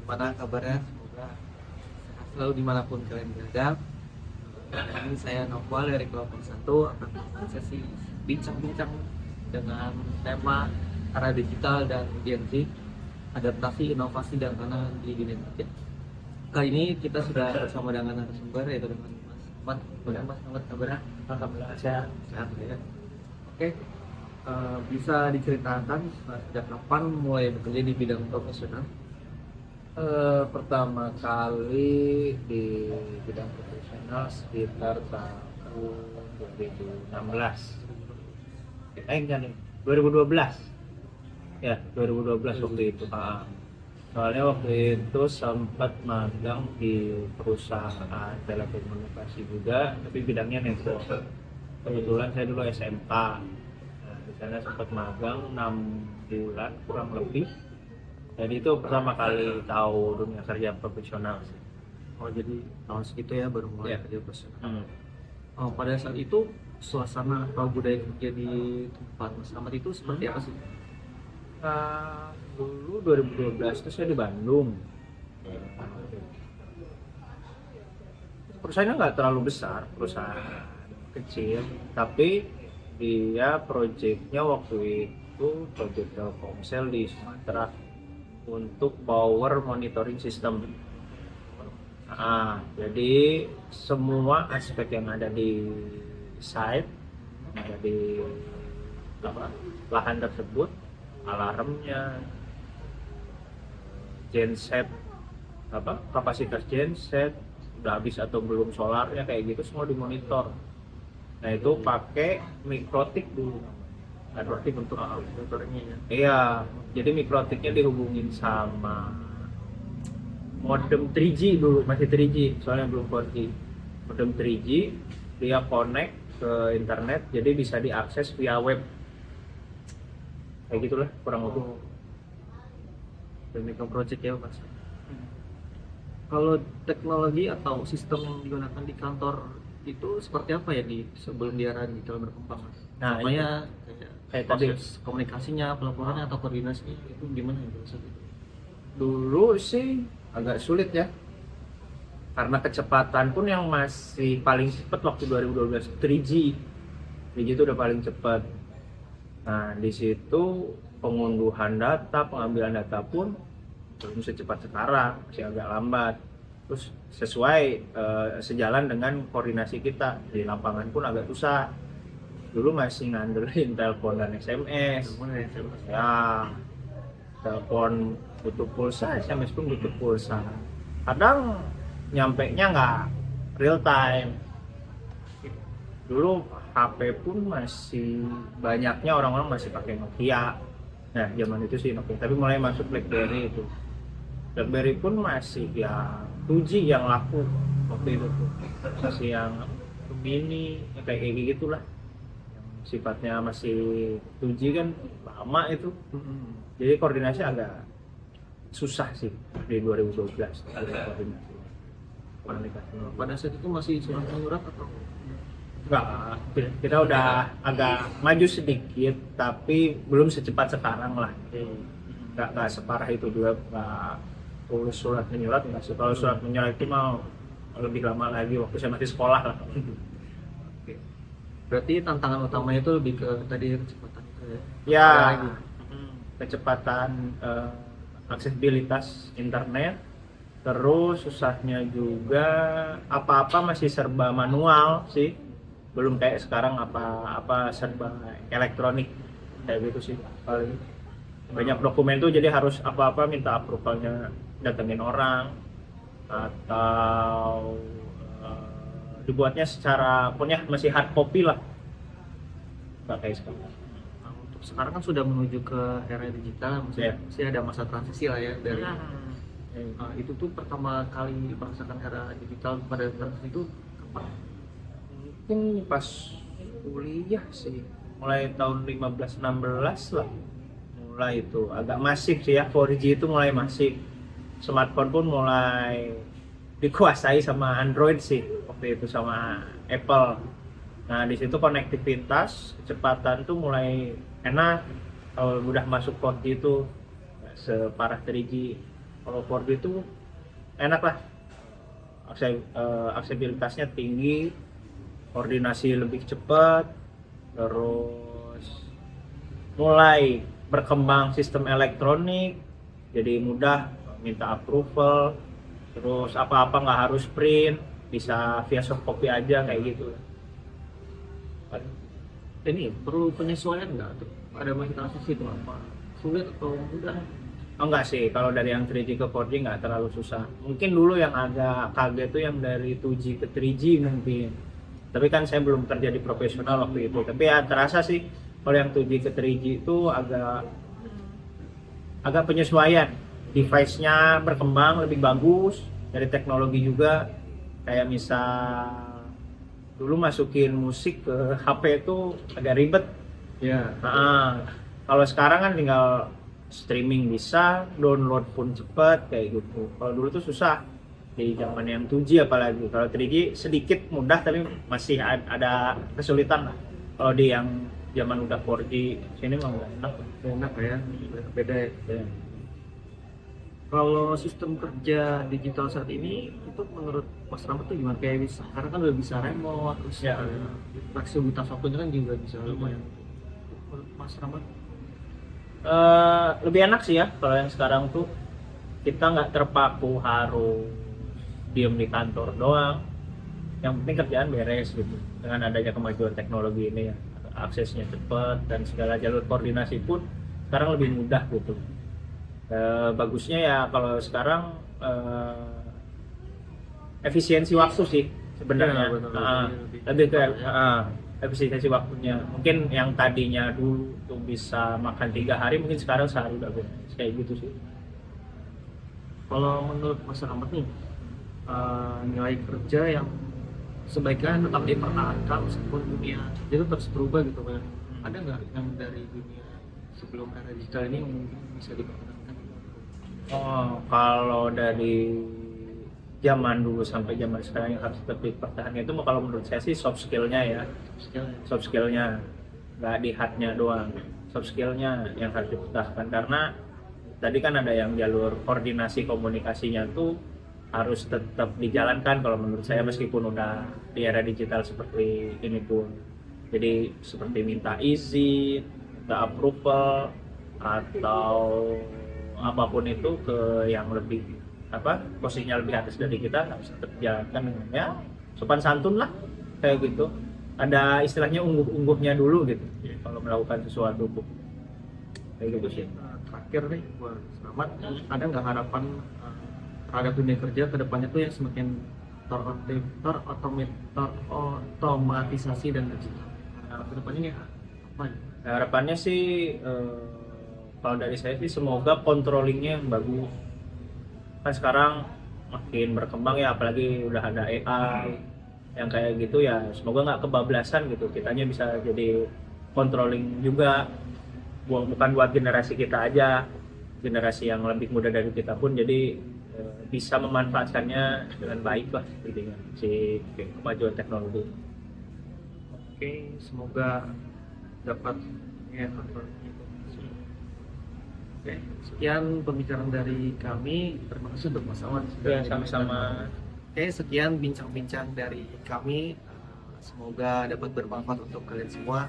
Gimana kabarnya? Semoga sehat selalu dimanapun kalian berada. Ini saya Noval dari kelompok 1 akan sesi bincang-bincang dengan tema arah digital dan Gen Z, adaptasi, inovasi, dan tantangan di dunia kerja. Kali ini kita sudah bersama dengan narasumber yaitu dengan Mas Ahmad. Bagaimana Mas Ahmad kabarnya? Alhamdulillah sehat. Sehat ya. Oke, bisa diceritakan sejak kapan mulai bekerja di bidang profesional? Pertama kali di bidang profesional sekitar tahun 2016. Enggak nih, 2012. Ya, 2012 waktu itu. Soalnya waktu itu sempat magang di perusahaan telekomunikasi juga, tapi bidangnya network. Kebetulan saya dulu SMK. Nah, di sana sempat magang 6 bulan kurang lebih. Jadi itu pertama kali tahu dunia kerja profesional sih. Oh, jadi tahun segitu ya baru mulai Ya. kerja profesional. Oh, pada saat itu suasana atau budaya kerja di tempat Mas Ahmad itu seperti apa sih? Dulu 2012 itu saya di Bandung. Perusahaannya nggak terlalu besar, perusahaan kecil, tapi dia proyeknya waktu itu proyek Telkomsel di Sumatera untuk power monitoring system. Jadi semua aspek yang ada di site, yang ada di lahan tersebut, alarmnya, genset, kapasitas genset, udah habis atau belum solarnya kayak gitu semua dimonitor. Nah itu pakai mikrotik dulu. Berarti untuk motornya ya. Iya, jadi mikrotiknya dihubungin sama modem 3G dulu, masih 3G, soalnya belum 4G. Modem 3G, dia connect ke internet, jadi bisa diakses via web. Kayak gitulah, kurang lebih. Demikian project ya Mas. Kalau teknologi atau sistem yang digunakan di kantor itu seperti apa ya di sebelum di era digital berkembang? Nah, Contohnya kayak proses komunikasinya, pelaporannya atau koordinasinya itu gimana ya proses itu? dulu sih agak sulit ya, karena kecepatan pun yang masih paling cepat waktu 2012 3G itu udah paling cepat. Nah di situ pengunduhan data, pengambilan data pun belum secepat sekarang, masih agak lambat. Terus sesuai sejalan dengan koordinasi kita di lapangan pun agak susah. Dulu masih ngandelin telepon dan SMS. Ya, telepon butuh pulsa, SMS pun butuh pulsa. Kadang nyampainya nggak real time. Dulu HP pun masih banyaknya orang-orang masih pakai Nokia. Nah zaman itu sih Nokia, tapi mulai masuk BlackBerry itu. BlackBerry pun masih ya 2G yang laku waktu itu tuh. Masih yang mini kayak gitulah. Yang sifatnya masih 2G kan lama itu. Jadi koordinasi agak susah sih di 2012 koordinasi. Pada saat itu masih surat menyurat atau Enggak, kita udah agak maju sedikit, tapi belum secepat sekarang lah. Enggak separah itu juga, enggak tulis surat menyurat enggak sih. Kalau surat menyurat itu mau lebih lama lagi waktu saya masih sekolah lah. Oke. Berarti tantangan utamanya itu lebih ke tadi kecepatan itu ya? Ya, Ada lagi? kecepatan aksesibilitas internet, terus susahnya juga apa-apa masih serba manual sih, belum kayak sekarang apa serba elektronik kayak gitu sih. Paling banyak dokumen tuh jadi harus apa-apa minta approvalnya datengin orang atau dibuatnya secara punya masih hard copy lah, nggak kayak sekarang. Nah, untuk sekarang kan sudah menuju ke era digital, maksudnya masih ada masa transisi lah ya dari itu tuh pertama kali merasakan era digital pada transisi itu kapan? Mungkin pas kuliah sih, mulai tahun 15-16 lah mulai itu agak masif sih ya. 4G itu mulai masif, smartphone pun mulai dikuasai sama Android sih waktu itu, sama Apple. Nah di situ konektivitas kecepatan tuh mulai enak. Kalau udah masuk 4G itu separah 3G. Kalau 4G itu enak lah, aksesibilitasnya tinggi, koordinasi lebih cepat, terus mulai berkembang sistem elektronik, jadi mudah minta approval, terus apa-apa nggak harus print, bisa via soft copy aja kayak gitu. Ini perlu penyesuaian nggak tuh? Ada masalah transisi itu apa? Sulit atau mudah? Oh enggak sih, kalau dari yang 3G ke 4G nggak terlalu susah. Mungkin dulu yang agak kaget tuh yang dari 2G ke 3G mungkin. Tapi kan saya belum kerja di profesional waktu itu. Tapi ya terasa sih kalau yang 2G ke 3G itu agak penyesuaian. Device-nya berkembang lebih bagus, dari teknologi juga. Kayak misal dulu masukin musik ke HP itu agak ribet. Ya. Nah, kalau sekarang kan tinggal streaming bisa, download pun cepet kayak gitu. Kalau dulu tuh susah di zaman yang 2G apalagi. Kalau 3G sedikit mudah tapi masih ada kesulitan lah. Kalau di yang zaman udah 4G sini mah nggak enak. Enak ya, beda ya. Ya. Kalau sistem kerja digital saat ini itu menurut Mas Rahmat tuh gimana? Kayak sekarang kan udah bisa remote, terus Ya. fleksibilitas waktunya kan juga bisa lumayan. Menurut Mas Rahmat? Lebih enak sih ya kalau yang sekarang tuh kita nggak terpaku harus diem di kantor doang. Yang penting kerjaan beres gitu. Dengan adanya kemajuan teknologi ini ya, aksesnya cepat dan segala jalur koordinasi pun sekarang lebih mudah gitu. Bagusnya ya kalau sekarang efisiensi waktu sih sebenarnya. Ya, betul. Lebih ke efisiensi waktunya. Mungkin yang tadinya dulu tuh bisa makan 3 hari, mungkin sekarang sehari udah beres kayak gitu sih. Kalau menurut Mas Rahmat nih, nilai kerja yang sebaiknya tetap dipertahankan meskipun dunia itu terus berubah gitu kan? Ada nggak yang dari dunia sebelum era digital ini yang mungkin bisa dipertahankan? Oh, kalau dari zaman dulu sampai zaman sekarang yang harus tetap dipertahankan itu kalau menurut saya sih soft skill-nya ya. Soft skill-nya, nggak di hard-nya doang. Soft skill-nya yang harus dipertahankan karena tadi kan ada yang jalur koordinasi komunikasinya tuh harus tetap dijalankan kalau menurut saya meskipun udah di era digital seperti ini pun. Jadi seperti minta izin, minta approval atau apapun itu ke yang lebih posisinya lebih atas dari kita harus tetap dijalankan dengan ya sopan santun lah kayak gitu. Ada istilahnya ungguh-ungguhnya dulu gitu kalau melakukan sesuatu kayak gitu sih. Terakhir nih buat Selamat, ada nggak harapan terhadap dunia kerja ke depannya tuh yang semakin terautomatisasi dan digital? Ke depannya apa? Harapannya sih kalau dari saya sih semoga controllingnya yang bagus. Kan sekarang makin berkembang ya, apalagi udah ada AI yang kayak gitu ya, semoga nggak kebablasan gitu. Kitanya bisa jadi controlling juga, bukan buat generasi kita aja, generasi yang lebih muda dari kita pun jadi bisa memanfaatkannya dengan baik lah gitu ya, si kemajuan teknologi. Oke, semoga dapat ya. Oke, sekian pembicaraan dari kami. Terima kasih untuk Mas Awan. Ya, sama-sama. Oke, sekian bincang-bincang dari kami. Semoga dapat bermanfaat untuk kalian semua.